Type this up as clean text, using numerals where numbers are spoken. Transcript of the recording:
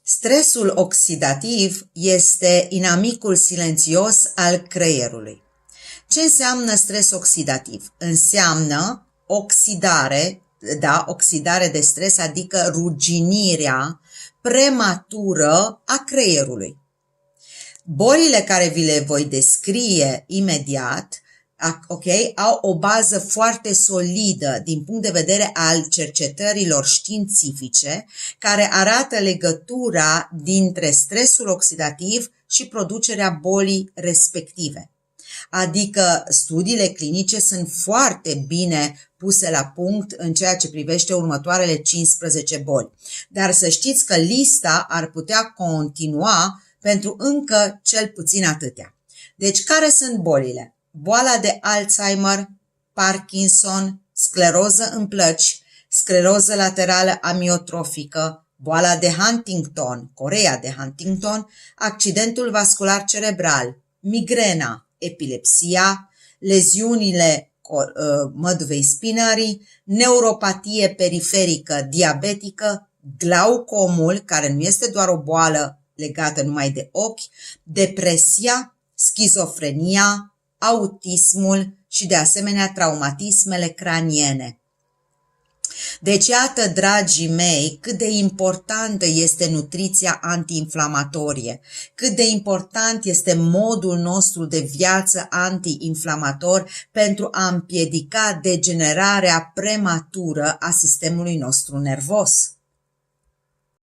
Stresul oxidativ este inamicul silențios al creierului. Ce înseamnă stres oxidativ? Înseamnă oxidare, oxidare de stres, adică ruginirea prematură a creierului. Bolile care vi le voi descrie imediat, au o bază foarte solidă din punct de vedere al cercetărilor științifice care arată legătura dintre stresul oxidativ și producerea bolii respective. Adică studiile clinice sunt foarte bine puse la punct în ceea ce privește următoarele 15 boli. Dar să știți că lista ar putea continua pentru încă cel puțin atâtea. Deci, care sunt bolile? Boala de Alzheimer, Parkinson, scleroză în plăci, scleroză laterală amiotrofică, boala de Huntington, Coreea de Huntington, accidentul vascular cerebral, migrena, epilepsia, leziunile măduvei spinării, neuropatie periferică diabetică, glaucomul, care nu este doar o boală legată numai de ochi, depresia, schizofrenia, autismul și de asemenea traumatismele craniene. Deci iată, dragii mei, cât de importantă este nutriția antiinflamatorie, cât de important este modul nostru de viață antiinflamator pentru a împiedica degenerarea prematură a sistemului nostru nervos.